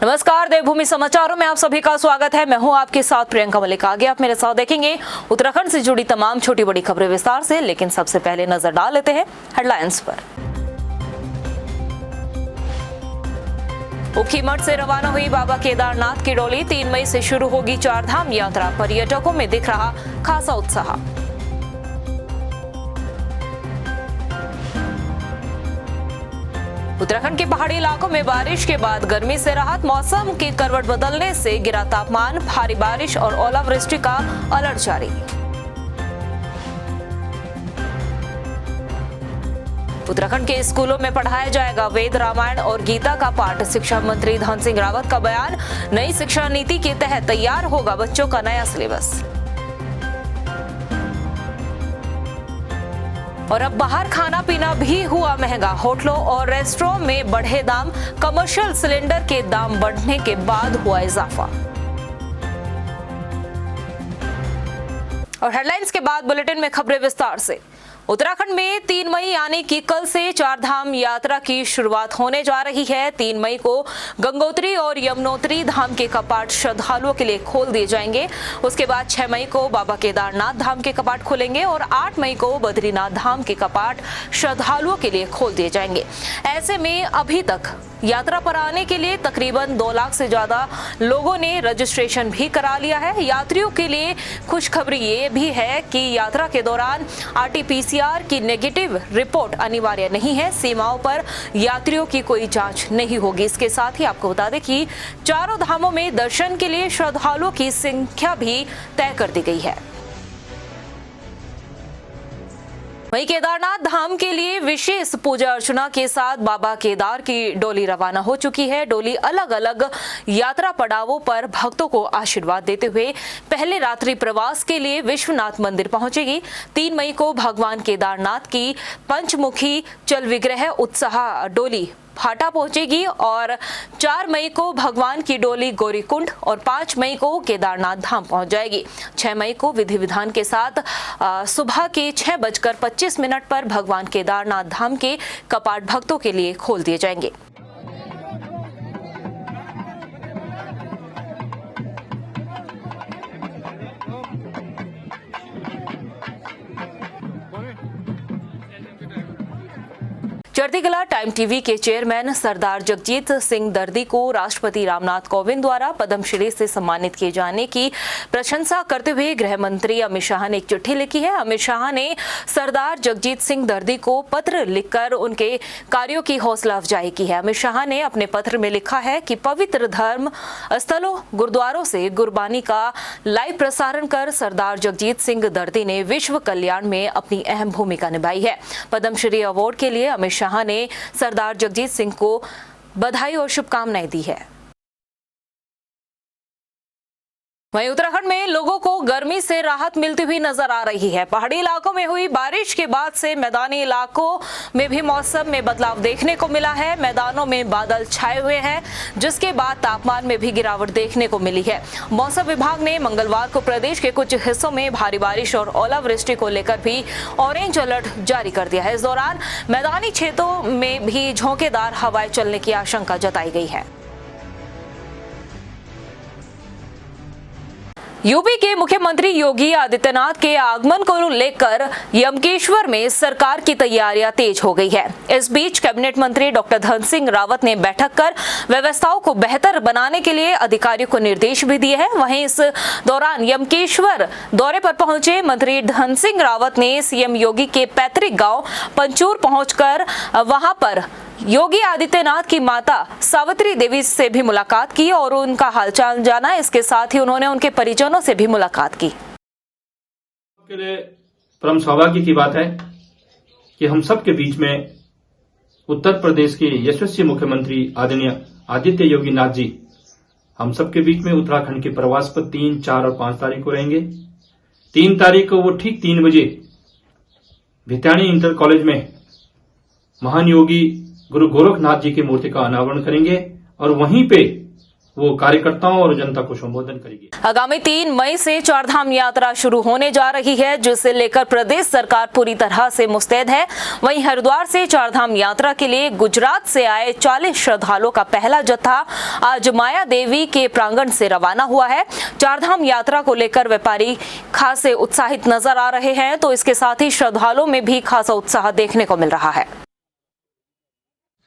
नमस्कार, देवभूमि समाचारों में आप सभी का स्वागत है। मैं हूं आपके साथ प्रियंका मलिक। आगे आप मेरे साथ देखेंगे उत्तराखंड से जुड़ी तमाम छोटी बड़ी खबरें विस्तार से, लेकिन सबसे पहले नजर डाल लेते हैं हेडलाइंस पर। ऊखीमठ से रवाना हुई बाबा केदारनाथ की डोली। 3 मई से शुरू होगी चारधाम यात्रा। पर्यटकों में दिख रहा खासा उत्साह। उत्तराखंड के पहाड़ी इलाकों में बारिश के बाद गर्मी से राहत। मौसम की करवट बदलने से गिरा तापमान। भारी बारिश और ओलावृष्टि का अलर्ट जारी। उत्तराखंड के स्कूलों में पढ़ाया जाएगा वेद, रामायण और गीता का पाठ। शिक्षा मंत्री धन सिंह रावत का बयान। नई शिक्षा नीति के तहत तैयार होगा बच्चों का नया सिलेबस। और अब बाहर खाना पीना भी हुआ महंगा। होटलों और रेस्टोरेंट में बढ़े दाम। कमर्शियल सिलेंडर के दाम बढ़ने के बाद हुआ इजाफा। और हेडलाइंस के बाद बुलेटिन में खबरें विस्तार से। उत्तराखंड में 3 मई यानी कि कल से चारधाम यात्रा की शुरुआत होने जा रही है। 3 मई को गंगोत्री और यमुनोत्री धाम के कपाट श्रद्धालुओं के लिए खोल दिए जाएंगे। उसके बाद 6 मई को बाबा केदारनाथ धाम के कपाट खुलेंगे और 8 मई को बद्रीनाथ धाम के कपाट श्रद्धालुओं के लिए खोल दिए जाएंगे। ऐसे में अभी तक यात्रा पर आने के लिए तकरीबन 2 लाख से ज्यादा लोगों ने रजिस्ट्रेशन भी करा लिया है। यात्रियों के लिए खुशखबरी ये भी है कि यात्रा के दौरान RT-PCR की नेगेटिव रिपोर्ट अनिवार्य नहीं है। सीमाओं पर यात्रियों की कोई जांच नहीं होगी। इसके साथ ही आपको बता दें कि चारों धामों में दर्शन के लिए श्रद्धालुओं की संख्या भी तय कर दी गई है। वहीं केदारनाथ धाम के लिए विशेष पूजा अर्चना के साथ बाबा केदार की डोली रवाना हो चुकी है। डोली अलग अलग यात्रा पड़ावों पर भक्तों को आशीर्वाद देते हुए पहले रात्रि प्रवास के लिए विश्वनाथ मंदिर पहुंचेगी। 3 मई को भगवान केदारनाथ की पंचमुखी चल विग्रह उत्साह डोली फाटा पहुंचेगी और 4 मई को भगवान की डोली गौरीकुंड और 5 मई को केदारनाथ धाम पहुंच जाएगी। 6 मई को विधि विधान के साथ सुबह के 6:25 पर भगवान केदारनाथ धाम के कपाट भक्तों के लिए खोल दिए जाएंगे। चढ़ती कला टाइम टीवी के चेयरमैन सरदार जगजीत सिंह दर्दी को राष्ट्रपति रामनाथ कोविंद द्वारा पद्मश्री से सम्मानित किए जाने की प्रशंसा करते हुए गृह मंत्री अमित शाह ने एक चिट्ठी लिखी है। अमित शाह ने सरदार जगजीत सिंह दर्दी को पत्र लिखकर उनके कार्यों की हौसला अफजाई की है। अमित शाह ने अपने पत्र में लिखा है कि पवित्र धर्म स्थलों गुरुद्वारों से गुरबानी का लाइव प्रसारण कर सरदार जगजीत सिंह दर्दी ने विश्व कल्याण में अपनी अहम भूमिका निभाई है। पद्मश्री अवार्ड के लिए अमित शाह ने सरदार जगजीत सिंह को बधाई और शुभकामनाएं दी है। वहीं उत्तराखंड में लोगों को गर्मी से राहत मिलती हुई नजर आ रही है। पहाड़ी इलाकों में हुई बारिश के बाद से मैदानी इलाकों में भी मौसम में बदलाव देखने को मिला है। मैदानों में बादल छाए हुए हैं, जिसके बाद तापमान में भी गिरावट देखने को मिली है। मौसम विभाग ने मंगलवार को प्रदेश के कुछ हिस्सों में भारी बारिश और ओलावृष्टि को लेकर भी ऑरेंज अलर्ट जारी कर दिया है। इस दौरान मैदानी क्षेत्रों में भी झोंकेदार हवाएं चलने की आशंका जताई गई है। यूपी के मुख्यमंत्री योगी आदित्यनाथ के आगमन को लेकर यमकेश्वर में सरकार की तैयारियां तेज हो गई है। इस बीच कैबिनेट मंत्री डॉक्टर धन सिंह रावत ने बैठक कर व्यवस्थाओं को बेहतर बनाने के लिए अधिकारियों को निर्देश भी दिए हैं। वहीं इस दौरान यमकेश्वर दौरे पर पहुंचे मंत्री धन सिंह रावत ने सीएम योगी के पैतृक गांव पंचूर पहुंचकर वहां पर योगी आदित्यनाथ की माता सावित्री देवी से भी मुलाकात की और उनका हालचाल जाना। इसके साथ ही उन्होंने उनके परिजनों से भी मुलाकात की। के लिए परम सौभाग्य की बात है कि हम सब के बीच में उत्तर प्रदेश के यशस्वी मुख्यमंत्री आदरणीय आदित्य योगी नाथ जी हम सब के बीच में उत्तराखंड के प्रवास पर 3, 4 और 5 तारीख को रहेंगे। 3 तारीख को वो ठीक 3 बजे भितानी इंटर कॉलेज में महान योगी गुरु गोरखनाथ जी की मूर्ति का अनावरण करेंगे और वहीं पे वो कार्यकर्ताओं और जनता को संबोधन करेगी। आगामी 3 मई से चारधाम यात्रा शुरू होने जा रही है, जिसे लेकर प्रदेश सरकार पूरी तरह से मुस्तैद है। वहीं हरिद्वार से चारधाम यात्रा के लिए गुजरात से आए 40 श्रद्धालुओं का पहला जत्था आज माया देवी के प्रांगण से रवाना हुआ है। चारधाम यात्रा को लेकर व्यापारी खासे उत्साहित नजर आ रहे हैं, तो इसके साथ ही श्रद्धालुओं में भी खासा उत्साह देखने को मिल रहा है।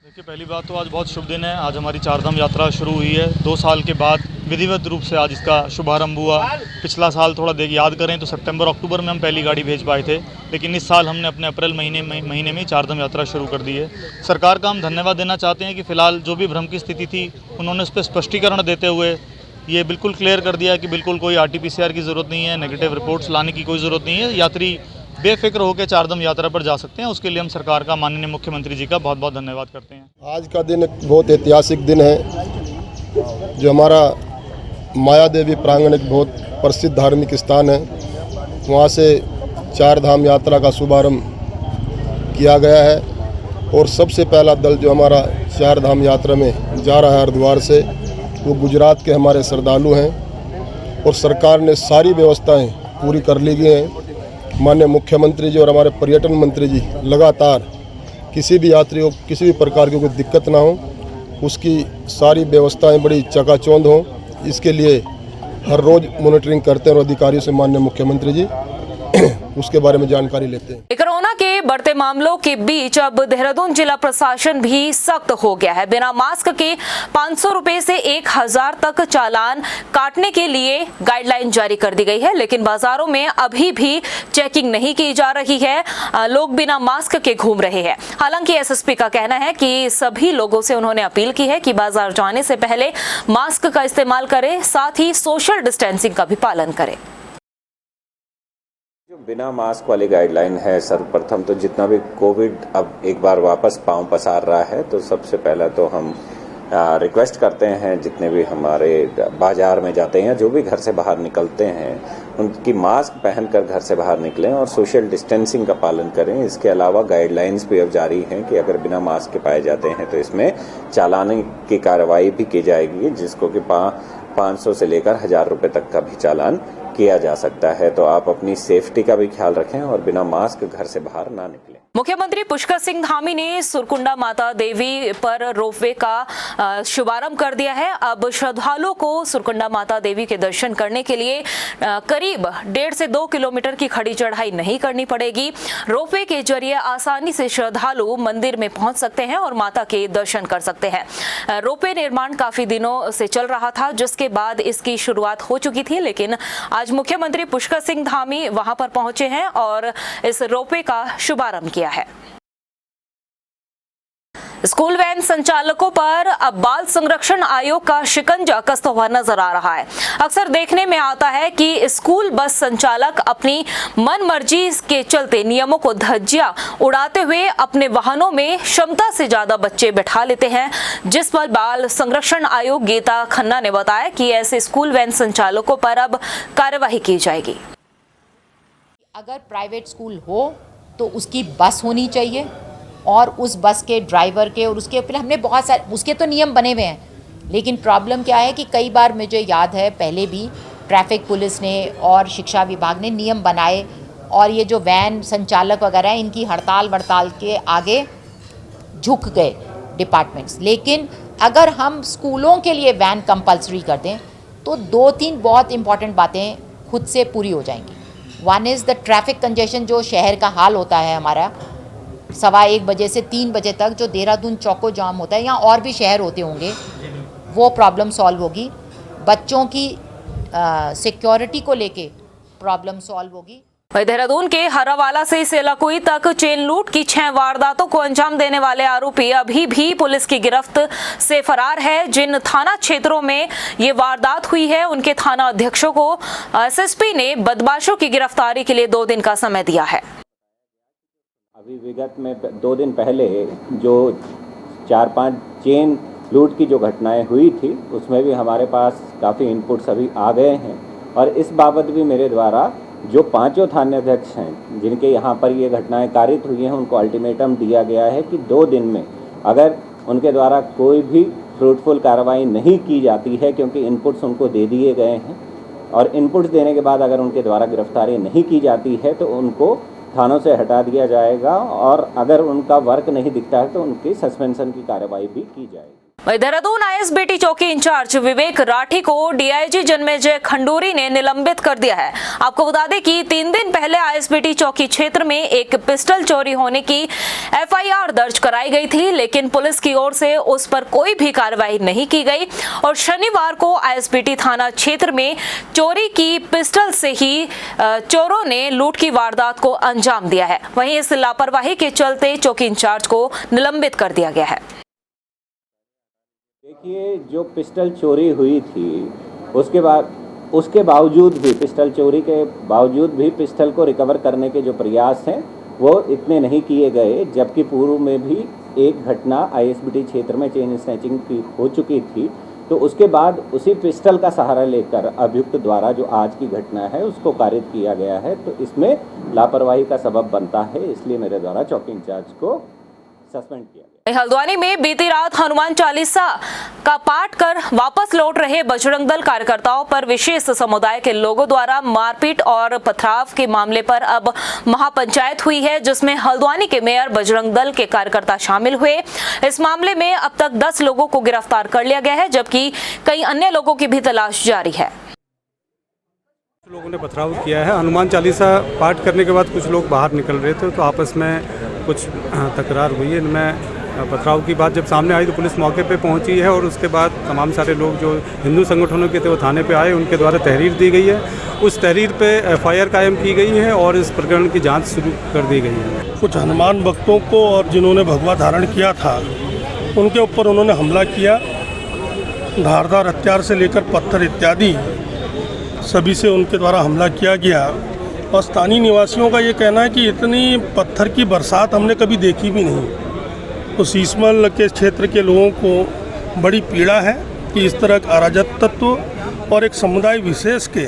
देखिए, पहली बात तो आज बहुत शुभ दिन है। आज हमारी चारधाम यात्रा शुरू हुई है। 2 साल के बाद विधिवत रूप से आज इसका शुभारंभ हुआ। पिछला साल थोड़ा याद करें तो सितंबर अक्टूबर में हम पहली गाड़ी भेज पाए थे, लेकिन इस साल हमने अपने अप्रैल महीने में चारधाम यात्रा शुरू कर दी है। सरकार का हम धन्यवाद देना चाहते हैं कि फ़िलहाल जो भी भ्रम की स्थिति थी, उन्होंने उस पर स्पष्टीकरण देते हुए ये बिल्कुल क्लियर कर दिया कि बिल्कुल कोई RT-PCR की ज़रूरत नहीं है, नेगेटिव रिपोर्ट्स लाने की कोई ज़रूरत नहीं है। यात्री बेफिक्र होकर चारधाम यात्रा पर जा सकते हैं। उसके लिए हम सरकार का माननीय मुख्यमंत्री जी का बहुत बहुत धन्यवाद करते हैं। आज का दिन एक बहुत ऐतिहासिक दिन है। जो हमारा माया देवी प्रांगण एक बहुत प्रसिद्ध धार्मिक स्थान है, वहाँ से चारधाम यात्रा का शुभारंभ किया गया है। और सबसे पहला दल जो हमारा चारधाम यात्रा में जा रहा है हरिद्वार से, वो गुजरात के हमारे श्रद्धालु हैं। और सरकार ने सारी व्यवस्थाएं पूरी कर ली गई हैं। माननीय मुख्यमंत्री जी और हमारे पर्यटन मंत्री जी लगातार किसी भी यात्री को किसी भी प्रकार की कोई दिक्कत ना हो, उसकी सारी व्यवस्थाएं बड़ी चकाचौंध हों, इसके लिए हर रोज़ मॉनिटरिंग करते हैं और अधिकारियों से माननीय मुख्यमंत्री जी उसके बारे में जानकारी लेते हैं। कोरोना के बढ़ते मामलों के बीच अब देहरादून जिला प्रशासन भी सख्त हो गया है। बिना मास्क के 500 रुपए से 1000 तक चालान काटने के लिए गाइडलाइन जारी कर दी गई है, लेकिन बाजारों में अभी भी चेकिंग नहीं की जा रही है। लोग बिना मास्क के घूम रहे हैं। हालांकि SSP का कहना है कि सभी लोगों से उन्होंने अपील की है कि बाजार जाने से पहले मास्क का इस्तेमाल करें, साथ ही सोशल डिस्टेंसिंग का भी पालन करें। जो बिना मास्क वाली गाइडलाइन है, सर्वप्रथम तो जितना भी कोविड अब एक बार वापस पांव पसार रहा है, तो सबसे पहला तो हम रिक्वेस्ट करते हैं जितने भी हमारे बाजार में जाते हैं, जो भी घर से बाहर निकलते हैं, उनकी मास्क पहनकर घर से बाहर निकलें और सोशल डिस्टेंसिंग का पालन करें। इसके अलावा गाइडलाइंस भी अब जारी हैं कि अगर बिना मास्क के पाए जाते हैं तो इसमें चालान की कार्रवाई भी की जाएगी, जिसको कि 500 से लेकर 1000 रुपए तक का भी चालान किया जा सकता है। तो आप अपनी सेफ्टी का भी ख्याल रखें और बिना मास्क घर से बाहर ना निकलें। मुख्यमंत्री पुष्कर सिंह धामी ने सुरकुंडा माता देवी पर रोपवे का शुभारंभ कर दिया है। अब श्रद्धालुओं को सुरकुंडा माता देवी के दर्शन करने के लिए करीब 1.5 से 2 किलोमीटर की खड़ी चढ़ाई नहीं करनी पड़ेगी। रोपवे के जरिए आसानी से श्रद्धालु मंदिर में पहुंच सकते हैं और माता के दर्शन कर सकते हैं। रोपवे निर्माण काफी दिनों से चल रहा था, जिसके बाद इसकी शुरुआत हो चुकी थी, लेकिन आज मुख्यमंत्री पुष्कर सिंह धामी वहां पर पहुंचे हैं और इस रोपवे का शुभारंभ किया है। स्कूल वैन संचालकों पर अब बाल संरक्षण आयोग का शिकंजा कसता हुआ नजर आ रहा है। अक्सर देखने में आता है कि स्कूल बस संचालक अपनी मनमर्जी के चलते नियमों को धज्जियां उड़ाते हुए अपने वाहनों में क्षमता से ज्यादा बच्चे बैठा लेते हैं, जिस पर बाल संरक्षण आयोग गीता खन्ना ने बताया कि ऐसे स्कूल वैन संचालकों पर अब कार्यवाही की जाएगी। अगर प्राइवेट स्कूल हो तो उसकी बस होनी चाहिए और उस बस के ड्राइवर के और उसके ऊपर हमने बहुत सारे उसके तो नियम बने हुए हैं, लेकिन प्रॉब्लम क्या है कि कई बार मुझे याद है पहले भी ट्रैफिक पुलिस ने और शिक्षा विभाग ने नियम बनाए और ये जो वैन संचालक वगैरह हैं इनकी हड़ताल वड़ताल के आगे झुक गए डिपार्टमेंट्स। लेकिन अगर हम स्कूलों के लिए वैन कंपल्सरी कर दें तो 2-3 बहुत इंपॉर्टेंट बातें खुद से पूरी हो जाएंगी। One is the traffic congestion, जो शहर का हाल होता है हमारा 1:15 बजे से 3 बजे तक जो देहरादून चौको जाम होता है, या और भी शहर होते होंगे, वो प्रॉब्लम सॉल्व होगी। बच्चों की सिक्योरिटी को लेके प्रॉब्लम सॉल्व होगी। देहरादून के हरावाला से सेलाकुई तक चेन लूट की 6 वारदातों को अंजाम देने वाले आरोपी अभी भी पुलिस की गिरफ्त से फरार है। जिन थाना क्षेत्रों में ये वारदात हुई है, उनके थाना अध्यक्षों को SSP ने बदमाशों की गिरफ्तारी के लिए 2 दिन का समय दिया है। अभी विगत में 2 दिन पहले जो 4-5 चेन लूट की जो घटनाएं हुई थी, उसमें भी हमारे पास काफ़ी इनपुट्स अभी आ गए हैं और इस बाबत भी मेरे द्वारा जो 5 थानाध्यक्ष हैं जिनके यहाँ पर ये घटनाएं कारित हुई हैं, उनको अल्टीमेटम दिया गया है कि 2 दिन में अगर उनके द्वारा कोई भी फ्रूटफुल कार्रवाई नहीं की जाती है, क्योंकि इनपुट्स उनको दे दिए गए हैं और इनपुट्स देने के बाद अगर उनके द्वारा गिरफ्तारी नहीं की जाती है तो उनको थानों से हटा दिया जाएगा और अगर उनका वर्क नहीं दिखता है तो उनकी सस्पेंशन की कार्रवाई भी की जाएगी। वहीं देहरादून आईएसबीटी चौकी इंचार्ज विवेक राठी को डीआईजी जन्मेजय खंडूरी ने निलंबित कर दिया है। आपको बता दें कि 3 दिन पहले आईएसबीटी चौकी क्षेत्र में एक पिस्टल चोरी होने की एफआईआर दर्ज कराई गई थी, लेकिन पुलिस की ओर से उस पर कोई भी कार्रवाई नहीं की गई और शनिवार को आईएसबीटी थाना क्षेत्र में चोरी की पिस्टल से ही चोरों ने लूट की वारदात को अंजाम दिया है। वहीं इस लापरवाही के चलते चौकी इंचार्ज को निलंबित कर दिया गया है। देखिए, जो पिस्टल चोरी हुई थी उसके बावजूद भी, पिस्टल चोरी के बावजूद भी पिस्टल को रिकवर करने के जो प्रयास हैं वो इतने नहीं किए गए, जबकि पूर्व में भी एक घटना आईएसबीटी क्षेत्र में चेन स्नैचिंग की हो चुकी थी। तो उसके बाद उसी पिस्टल का सहारा लेकर अभियुक्त द्वारा जो आज की घटना है उसको पारित किया गया है। तो इसमें लापरवाही का सबब बनता है, इसलिए मेरे द्वारा चौकी इंचार्ज को सस्पेंड किया गया। हल्द्वानी में बीती रात हनुमान चालीसा का पाठ कर वापस लौट रहे बजरंग दल कार्यकर्ताओं पर विशेष समुदाय के लोगों द्वारा मारपीट और पथराव के मामले पर अब महापंचायत हुई है, जिसमें हल्द्वानी के मेयर बजरंग दल के कार्यकर्ता शामिल हुए। इस मामले में अब तक 10 लोगों को गिरफ्तार कर लिया गया है, जबकि कई अन्य लोगों की भी तलाश जारी है। लोगों ने पथराव किया है। हनुमान चालीसा पाठ करने के बाद कुछ लोग बाहर निकल रहे थे तो आपस में कुछ तकरार हुई है। इनमें पथराव की बात जब सामने आई तो पुलिस मौके पे पहुंची है और उसके बाद तमाम सारे लोग जो हिंदू संगठनों के थे वो थाने पे आए, उनके द्वारा तहरीर दी गई है। उस तहरीर पे एफआईआर कायम की गई है और इस प्रकरण की जांच शुरू कर दी गई है। कुछ हनुमान भक्तों को और जिन्होंने भगवा धारण किया था उनके ऊपर उन्होंने हमला किया। धारदार हथियार से लेकर पत्थर इत्यादि सभी से उनके द्वारा हमला किया गया और स्थानीय निवासियों का ये कहना है कि इतनी पत्थर की बरसात हमने कभी देखी भी नहीं। तो शीशमल के क्षेत्र के लोगों को बड़ी पीड़ा है कि इस तरह का अराजक तत्व और एक समुदाय विशेष के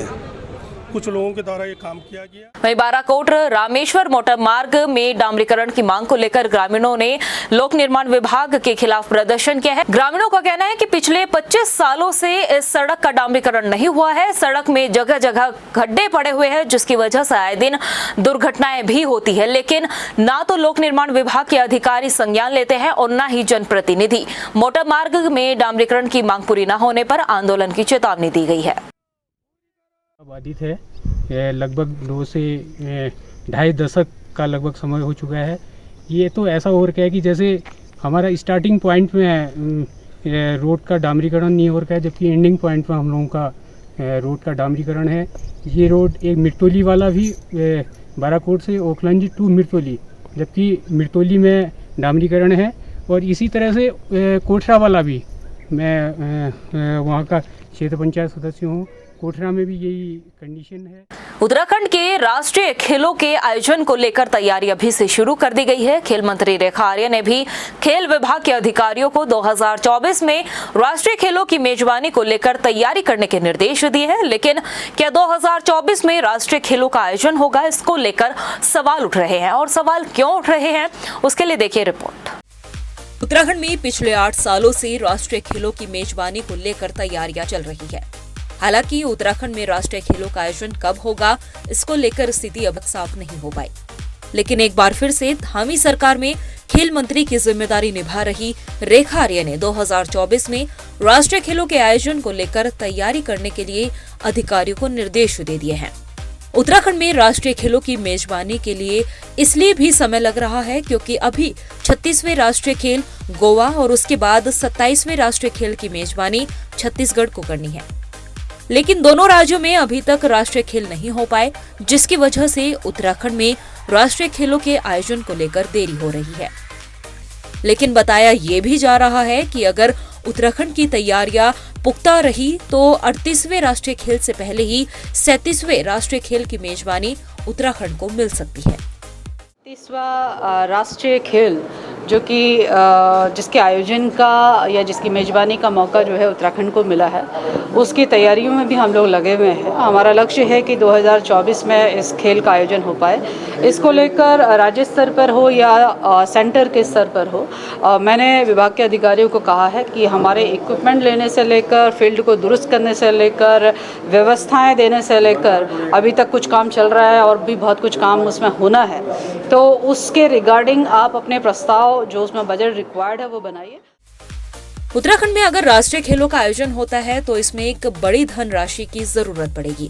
कुछ लोगों के द्वारा ये काम किया गया। वहीं बाराकोट रामेश्वर मोटर मार्ग में डामरीकरण की मांग को लेकर ग्रामीणों ने लोक निर्माण विभाग के खिलाफ प्रदर्शन किया है। ग्रामीणों का कहना है कि पिछले 25 सालों से इस सड़क का डामरीकरण नहीं हुआ है। सड़क में जगह जगह गड्ढे पड़े हुए हैं, जिसकी वजह से आए दिन दुर्घटनाएं भी होती है, लेकिन ना तो लोक निर्माण विभाग के अधिकारी संज्ञान लेते हैं और न ही जनप्रतिनिधि। मोटर मार्ग में डामरीकरण की मांग पूरी न होने पर आंदोलन की चेतावनी दी गई है। बाधित है, लगभग 2 से 2.5 दशक का लगभग समय हो चुका है। ये तो ऐसा हो रखा है कि जैसे हमारा स्टार्टिंग पॉइंट में रोड का डामरीकरण नहीं हो रखा है, जबकि एंडिंग पॉइंट में हम लोगों का रोड का डामरीकरण है। ये रोड एक मिर्तोली वाला भी बाराकोट से ओखलंज टू मिर्तोली, जबकि मिर्तोली में डामरीकरण है और इसी तरह से कोठरा वाला भी। मैं वहाँ का क्षेत्र पंचायत सदस्य हूँ। कोठरा में भी यही कंडीशन है। उत्तराखंड के राष्ट्रीय खेलों के आयोजन को लेकर तैयारी अभी से शुरू कर दी गई है। खेल मंत्री रेखा आर्य ने भी खेल विभाग के अधिकारियों को 2024 में राष्ट्रीय खेलों की मेजबानी को लेकर तैयारी करने के निर्देश दिए हैं, लेकिन क्या 2024 में राष्ट्रीय खेलों का आयोजन होगा, इसको लेकर सवाल उठ रहे हैं। और सवाल क्यों उठ रहे हैं, उसके लिए देखिए रिपोर्ट। उत्तराखंड में पिछले 8 सालों से राष्ट्रीय खेलों की मेजबानी को लेकर तैयारियां चल रही है। हालांकि उत्तराखंड में राष्ट्रीय खेलों का आयोजन कब होगा, इसको लेकर स्थिति अब साफ नहीं हो पाई। लेकिन एक बार फिर से धामी सरकार में खेल मंत्री की जिम्मेदारी निभा रही रेखा आर्य ने 2024 में राष्ट्रीय खेलों के आयोजन को लेकर तैयारी करने के लिए अधिकारियों को निर्देश दे दिए हैं। उत्तराखंड में राष्ट्रीय खेलों की मेजबानी के लिए इसलिए भी समय लग रहा है क्योंकि अभी 36वें राष्ट्रीय खेल गोवा और उसके बाद 27वें राष्ट्रीय खेल की मेजबानी छत्तीसगढ़ को करनी है। लेकिन दोनों राज्यों में अभी तक राष्ट्रीय खेल नहीं हो पाए, जिसकी वजह से उत्तराखंड में राष्ट्रीय खेलों के आयोजन को लेकर देरी हो रही है। लेकिन बताया ये भी जा रहा है कि अगर उत्तराखंड की तैयारियां पुख्ता रही तो 38वें राष्ट्रीय खेल से पहले ही 37वें राष्ट्रीय खेल की मेजबानी उत्तराखंड को मिल सकती है। 30वां राष्ट्रीय खेल जो कि जिसके आयोजन का या जिसकी मेजबानी का मौका जो है उत्तराखंड को मिला है, उसकी तैयारियों में भी हम लोग लगे हुए हैं। हमारा लक्ष्य है कि 2024 में इस खेल का आयोजन हो पाए। इसको लेकर राज्य स्तर पर हो या सेंटर के स्तर पर हो, मैंने विभाग के अधिकारियों को कहा है कि हमारे इक्विपमेंट लेने से लेकर, फील्ड को दुरुस्त करने से लेकर, व्यवस्थाएं देने से लेकर अभी तक कुछ काम चल रहा है और भी बहुत कुछ काम उसमें होना है। तो उसके रिगार्डिंग आप अपने प्रस्ताव जो उसमें बजट रिक्वायर्ड है वो बनाइए। उत्तराखंड में अगर राष्ट्रीय खेलों का आयोजन होता है तो इसमें एक बड़ी धनराशि की जरूरत पड़ेगी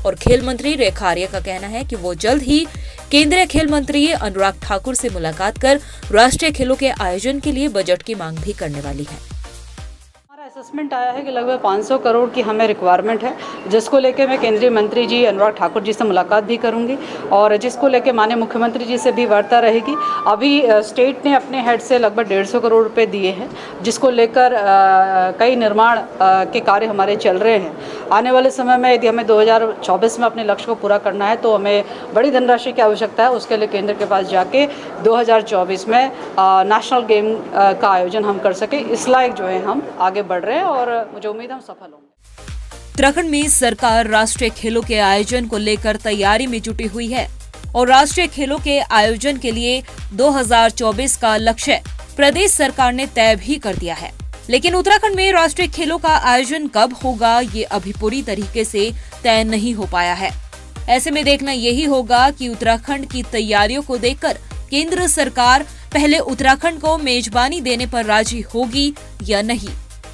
और खेल मंत्री रेखा आर्या का कहना है कि वो जल्द ही केंद्रीय खेल मंत्री अनुराग ठाकुर से मुलाकात कर राष्ट्रीय खेलों के आयोजन के लिए बजट की मांग भी करने वाली है। असेसमेंट आया है कि लगभग 500 करोड़ की हमें रिक्वायरमेंट है, जिसको लेके मैं केंद्रीय मंत्री जी अनुराग ठाकुर जी से मुलाकात भी करूंगी और जिसको लेके माननीय मुख्यमंत्री जी से भी वार्ता रहेगी। अभी स्टेट ने अपने हेड से लगभग 150 करोड़ रुपए दिए हैं, जिसको लेकर कई निर्माण के कार्य हमारे चल रहे हैं। आने वाले समय में यदि हमें 2024 में अपने लक्ष्य को पूरा करना है तो हमें बड़ी धनराशि की आवश्यकता है। उसके लिए केंद्र के पास जाके 2024 में नेशनल गेम का आयोजन हम कर सके, इस लायक जो है हम आगे बढ़ रहे हैं और मुझे उम्मीद है हम सफल होंगे। उत्तराखंड में सरकार राष्ट्रीय खेलों के आयोजन को लेकर तैयारी में जुटी हुई है और राष्ट्रीय खेलों के आयोजन के लिए 2024 का लक्ष्य प्रदेश सरकार ने तय भी कर दिया है। लेकिन उत्तराखंड में राष्ट्रीय खेलों का आयोजन कब होगा ये अभी पूरी तरीके से तय नहीं हो पाया है। ऐसे में देखना यही होगा कि उत्तराखंड की तैयारियों को देखकर केंद्र सरकार पहले उत्तराखंड को मेजबानी देने पर राजी होगी या नहीं।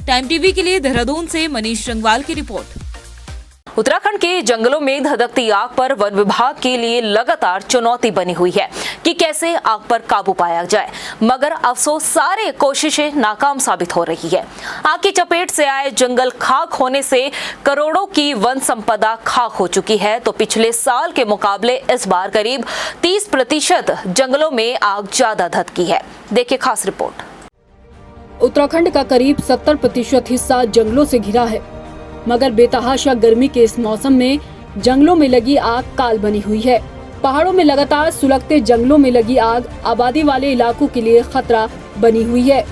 टाइम टीवी के लिए देहरादून से मनीष रंगवाल की रिपोर्ट। उत्तराखंड के जंगलों में धधकती आग पर वन विभाग के लिए लगातार चुनौती बनी हुई है कि कैसे आग पर काबू पाया जाए, मगर अफसोस सारे कोशिशें नाकाम साबित हो रही है। आग की चपेट से आए जंगल खाक होने से करोड़ों की वन संपदा खाक हो चुकी है, तो पिछले साल के मुकाबले इस बार करीब 30% जंगलों में आग ज्यादा धधकी है। देखिए खास रिपोर्ट। उत्तराखंड का करीब 70% हिस्सा जंगलों से घिरा है, मगर बेतहाशा गर्मी के इस मौसम में जंगलों में लगी आग काल बनी हुई है। पहाड़ों में लगातार सुलगते जंगलों में लगी आग आबादी वाले इलाकों के लिए खतरा बनी हुई है।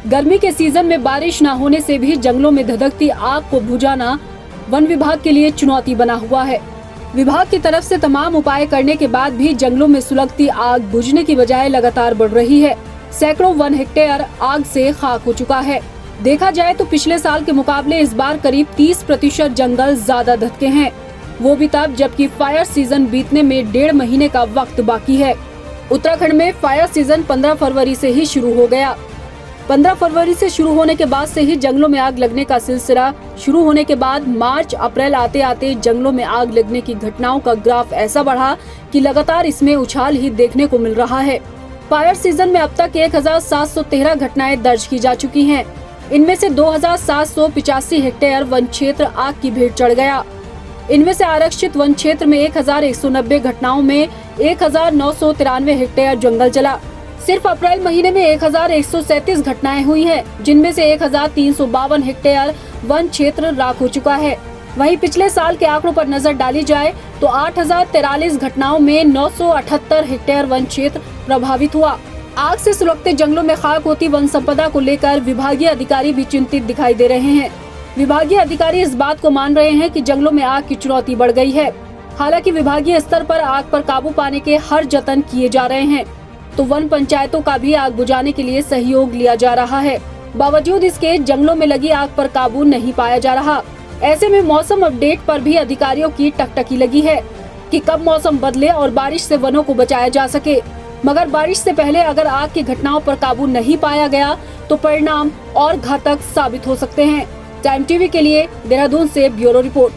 गर्मी के सीजन में बारिश न होने से भी जंगलों में धधकती आग को बुझाना वन विभाग के लिए चुनौती बना हुआ है। विभाग की तरफ से तमाम उपाय करने के बाद भी जंगलों में सुलगती आग बुझने की बजाय लगातार बढ़ रही है। सैकड़ों वन हेक्टेयर आग से खाक हो चुका है। देखा जाए तो पिछले साल के मुकाबले इस बार करीब 30% जंगल ज्यादा धधके हैं, वो भी तब जबकि फायर सीजन बीतने में 1.5 महीने का वक्त बाकी है। उत्तराखंड में फायर सीजन 15 फरवरी से ही शुरू हो गया। 15 फरवरी से शुरू होने के बाद से ही जंगलों में आग लगने का सिलसिला शुरू होने के बाद मार्च अप्रैल आते आते जंगलों में आग लगने की घटनाओं का ग्राफ ऐसा बढ़ा कि लगातार इसमें उछाल ही देखने को मिल रहा है। फायर सीजन में अब तक 1713 घटनाएं दर्ज की जा चुकी हैं। इनमें से 2785 हेक्टेयर वन क्षेत्र आग की भेंट चढ़ गया। इनमें से आरक्षित वन क्षेत्र में 1190 घटनाओं में 1993 हेक्टेयर जंगल जला। सिर्फ अप्रैल महीने में 1137 घटनाएं हुई हैं, जिनमें से 1352 हेक्टेयर वन क्षेत्र राख हो चुका है। वहीं पिछले साल के आंकड़ों पर नजर डाली जाए तो 8043 घटनाओं में 978 हेक्टेयर वन क्षेत्र प्रभावित हुआ। आग से सुलगते जंगलों में खाक होती वन संपदा को लेकर विभागीय अधिकारी भी चिंतित दिखाई दे रहे हैं। विभागीय अधिकारी इस बात को मान रहे हैं कि जंगलों में आग की चुनौती बढ़ गई है। हालांकि विभागीय स्तर पर आग पर काबू पाने के हर जतन किए जा रहे हैं, तो वन पंचायतों का भी आग बुझाने के लिए सहयोग लिया जा रहा है। बावजूद इसके जंगलों में लगी आग पर काबू नहीं पाया जा रहा। ऐसे में मौसम अपडेट पर भी अधिकारियों की टकटकी लगी है कि कब मौसम बदले और बारिश से वनों को बचाया जा सके। मगर बारिश से पहले अगर आग की घटनाओं पर काबू नहीं पाया गया तो परिणाम और घातक साबित हो सकते हैं। टाइम टीवी के लिए देहरादून से ब्यूरो रिपोर्ट।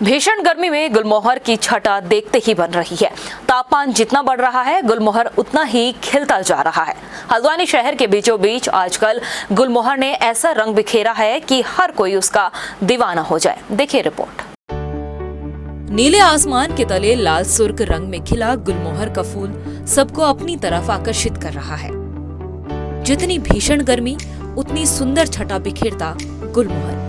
भीषण गर्मी में गुलमोहर की छटा देखते ही बन रही है। तापमान जितना बढ़ रहा है, गुलमोहर उतना ही खिलता जा रहा है। हल्द्वानी शहर के बीचों बीच आजकल गुलमोहर ने ऐसा रंग बिखेरा है कि हर कोई उसका दीवाना हो जाए। देखिए रिपोर्ट। नीले आसमान के तले लाल सुर्ख रंग में खिला गुलमोहर का फूल सबको अपनी तरफ आकर्षित कर रहा है। जितनी भीषण गर्मी उतनी सुंदर छटा बिखेरता गुलमोहर।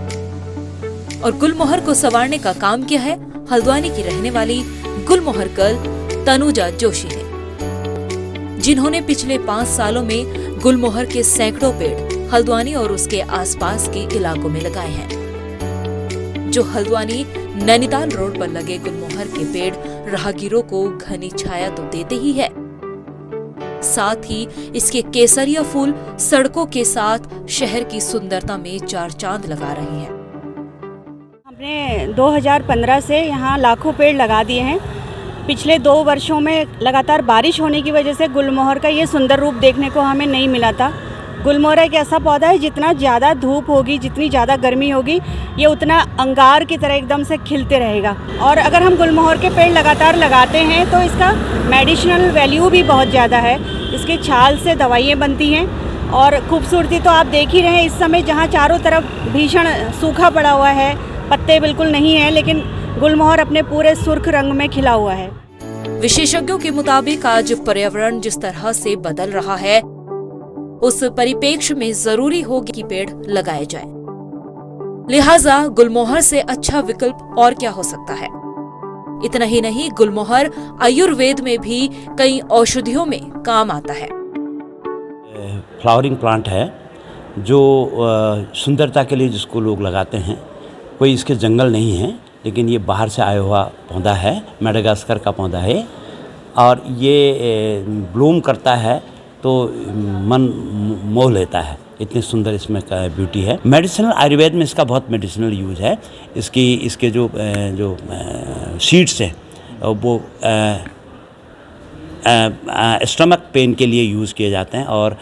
और गुलमोहर को संवारने का काम किया है हल्द्वानी की रहने वाली गुलमोहर गर्ल तनुजा जोशी ने, जिन्होंने पिछले 5 सालों में गुलमोहर के सैकड़ों पेड़ हल्द्वानी और उसके आसपास के इलाकों में लगाए हैं। जो हल्द्वानी नैनीताल रोड पर लगे गुलमोहर के पेड़ राहगीरों को घनी छाया तो देते ही है, साथ ही इसके केसरिया फूल सड़कों के साथ शहर की सुंदरता में चार चांद लगा रहे हैं। हमने 2015 से यहाँ लाखों पेड़ लगा दिए हैं। पिछले 2 वर्षों में लगातार बारिश होने की वजह से गुलमोहर का ये सुंदर रूप देखने को हमें नहीं मिला था। गुलमोहर एक ऐसा पौधा है, जितना ज़्यादा धूप होगी, जितनी ज़्यादा गर्मी होगी, ये उतना अंगार की तरह एकदम से खिलते रहेगा। और अगर हम गुलमोहर के पेड़ लगातार लगाते हैं तो इसका मेडिसिनल वैल्यू भी बहुत ज़्यादा है। इसके छाल से दवाइयाँ बनती हैं और खूबसूरती तो आप देख ही रहे हैं। इस समय जहाँ चारों तरफ भीषण सूखा पड़ा हुआ है, पत्ते बिल्कुल नहीं हैं, लेकिन गुलमोहर अपने पूरे सुर्ख रंग में खिला हुआ है। विशेषज्ञों के मुताबिक आज पर्यावरण जिस तरह से बदल रहा है, उस परिप्रेक्ष्य में जरूरी होगी कि पेड़ लगाए जाएं। लिहाजा गुलमोहर से अच्छा विकल्प और क्या हो सकता है। इतना ही नहीं, गुलमोहर आयुर्वेद में भी कई औषधियों में काम आता है। फ्लावरिंग प्लांट है जो सुंदरता के लिए जिसको लोग लगाते हैं। कोई इसके जंगल नहीं है, लेकिन ये बाहर से आया हुआ पौधा है, मेडागास्कर का पौधा है, और ये ब्लूम करता है तो मन मोह लेता है। इतनी सुंदर इसमें ब्यूटी है। मेडिसिनल आयुर्वेद में इसका बहुत मेडिसिनल यूज है। इसके जो सीड्स हैं वो स्टमक पेन के लिए यूज़ किए जाते हैं, और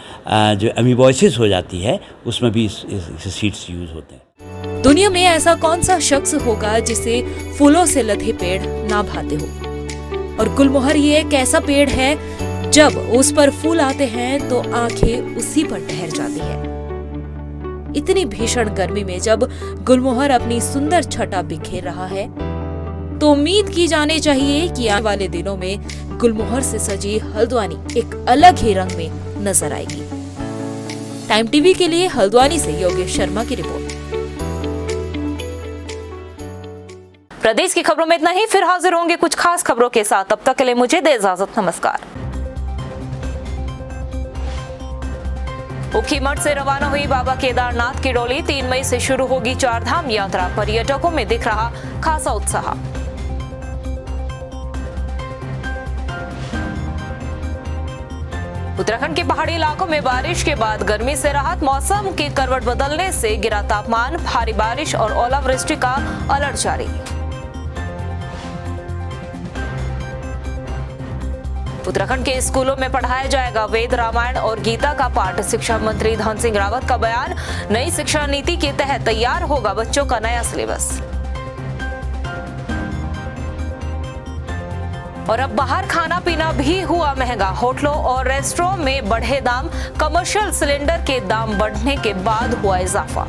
जो अमीबोसिस हो जाती है उसमें भी इसके सीड्स यूज होते हैं। दुनिया में ऐसा कौन सा शख्स होगा जिसे फूलों से लदे पेड़ ना भाते हो, और गुलमोहर ये एक ऐसा पेड़ है, जब उस पर फूल आते हैं तो आंखें उसी पर ठहर जाती है। इतनी भीषण गर्मी में जब गुलमोहर अपनी सुंदर छटा बिखेर रहा है, तो उम्मीद की जानी चाहिए कि आने वाले दिनों में गुलमोहर से सजी हल्द्वानी एक अलग ही रंग में नजर आएगी। टाइम टीवी के लिए हल्द्वानी से योगेश शर्मा की रिपोर्ट। प्रदेश की खबरों में इतना ही, फिर हाजिर होंगे कुछ खास खबरों के साथ। तब तक के लिए मुझे दे इजाजत, नमस्कार। ऊखीमठ से रवाना हुई बाबा केदारनाथ की डोली 3 मई से शुरू होगी 4 धाम यात्रा। पर्यटकों में दिख रहा खासा उत्साह। उत्तराखंड के पहाड़ी इलाकों में बारिश के बाद गर्मी से राहत। मौसम के करवट बदलने से गिरा तापमान। भारी बारिश और ओलावृष्टि का अलर्ट जारी। उत्तराखंड के स्कूलों में पढ़ाया जाएगा वेद, रामायण और गीता का पाठ। शिक्षा मंत्री धन सिंह रावत का बयान। नई शिक्षा नीति के तहत तैयार होगा बच्चों का नया सिलेबस। और अब बाहर खाना पीना भी हुआ महंगा। होटलों और रेस्टोरेंट में बढ़े दाम। कमर्शियल सिलेंडर के दाम बढ़ने के बाद हुआ इजाफा।